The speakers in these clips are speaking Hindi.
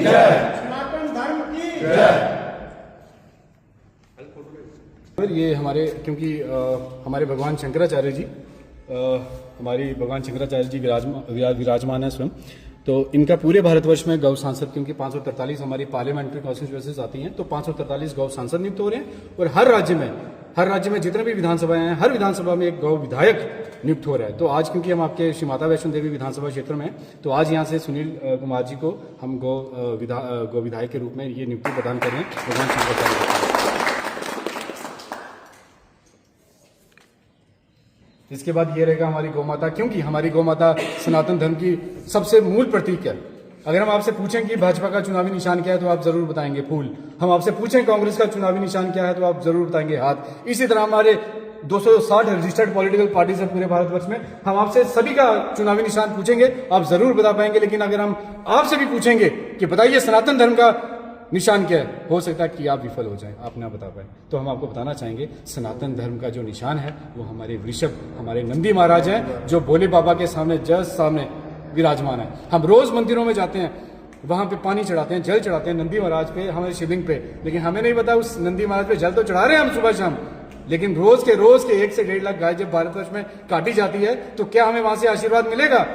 जय, सनातन धर्म की जय। ये हमारे क्योंकि हमारे भगवान शंकराचार्य जी हमारी भगवान शंकराचार्य जी विराजमान है स्वयं, तो इनका पूरे भारतवर्ष में गौ सांसद, क्योंकि 543 हमारी पार्लियामेंट्री कॉन्स्टिट्यूएंसीज आती हैं, तो 543 गौ सांसद नियुक्त हो रहे हैं और हर राज्य में जितने भी विधानसभाएं हैं, हर विधानसभा में एक गौ विधायक नियुक्त हो रहा है। तो आज क्योंकि हम आपके श्री माता वैष्णो देवी विधानसभा क्षेत्र में हैं, तो आज यहाँ से सुनील कुमार जी को हम गौ विधायक के रूप में ये नियुक्ति प्रदान कर रहे हैं भगवान शंकराचार्य। इसके बाद ये रहेगा हमारी गौ माता, क्योंकि हमारी गौ माता सनातन धर्म की सबसे मूल प्रतीक है। अगर हम आपसे पूछें कि भाजपा का चुनावी निशान क्या है, तो आप जरूर बताएंगे फूल। हम आपसे पूछें कांग्रेस का चुनावी निशान क्या है, तो आप जरूर बताएंगे हाथ। इसी तरह हमारे 260 रजिस्टर्ड पॉलिटिकल पार्टीज है पूरे भारतवर्ष में, हम आपसे सभी का चुनावी निशान पूछेंगे, आप जरूर बता पाएंगे। लेकिन अगर हम आपसे भी पूछेंगे कि बताइए सनातन धर्म का निशान क्या है, हो सकता है कि आप विफल हो जाएं, आप ना बता पाए। तो हम आपको बताना चाहेंगे सनातन धर्म का जो निशान है वो हमारे वृषभ, हमारे नंदी महाराज हैं, जो भोले बाबा के सामने जस्ट सामने विराजमान है। हम रोज मंदिरों में जाते हैं, वहां पे पानी चढ़ाते हैं, जल चढ़ाते हैं नंदी महाराज पे, हमारे शिवलिंग पे, लेकिन हमें नहीं पता उस नंदी महाराज पे जल तो चढ़ा रहे हैं हम सुबह शाम, लेकिन रोज के 1 से 1.5 लाख गाय जब भारतवर्ष में काटी जाती है, तो क्या हमें वहां से आशीर्वाद मिलेगा?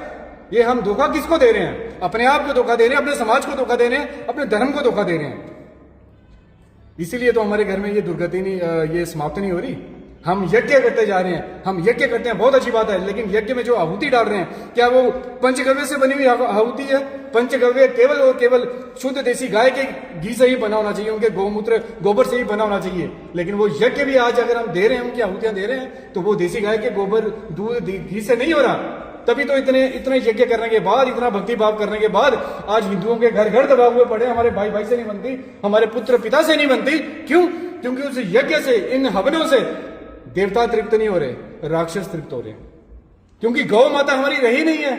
ये हम धोखा किसको दे रहे हैं? अपने आप को धोखा दे रहे हैं, अपने समाज को धोखा दे रहे हैं, अपने धर्म को धोखा दे रहे हैं। इसीलिए तो हमारे घर में ये दुर्गति नहीं, ये समाप्त नहीं हो रही। हम यज्ञ करते जा रहे हैं, हम यज्ञ करते हैं, बहुत अच्छी बात है, लेकिन यज्ञ में जो आहुति डाल रहे हैं, क्या वो पंचगव्य से बनी हुई आहुति है? पंचगव्य केवल और केवल शुद्ध देसी गाय के घी से ही बना होना चाहिए, उनके गौमूत्र गोबर से ही बना होना चाहिए। लेकिन वो यज्ञ भी आज अगर हम दे रहे हैं, उनकी आहुतियां दे रहे हैं, तो वो देसी गाय के गोबर दूध घी से नहीं हो रहा। तभी तो इतने यज्ञ करने के बाद, इतना भक्ति भाव करने के बाद आज हिंदुओं के घर घर दबा हुए पड़े, हमारे भाई भाई से नहीं बनती, हमारे पुत्र पिता से नहीं बनती। क्यों? क्योंकि उस यज्ञ से, इन हवनों से देवता तृप्त नहीं हो रहे, राक्षस तृप्त हो रहे। क्योंकि गौ माता हमारी रही नहीं है,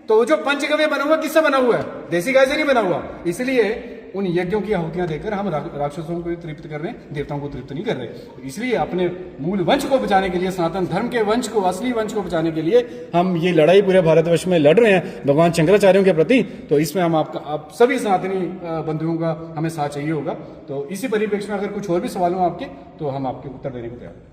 तो जो पंचगव्य बना हुआ किससे बना हुआ है? देसी गाय से नहीं बना हुआ। इसलिए उन यज्ञों की आहुतियां देकर हम राक्षसों को तृप्त कर रहे हैं, देवताओं को तृप्त नहीं कर रहे। इसलिए अपने मूल वंश को बचाने के लिए, सनातन धर्म के वंश को, असली वंश को बचाने के लिए हम ये लड़ाई पूरे भारतवर्ष में लड़ रहे हैं भगवान शंकराचार्यों के प्रति। तो इसमें हम आप सभी सनातनी बंधुओं का हमें साथ चाहिए होगा। तो इसी परिप्रेक्ष्य में अगर कुछ और भी सवाल हो आपके, तो हम आपके उत्तर देने को तैयार हैं।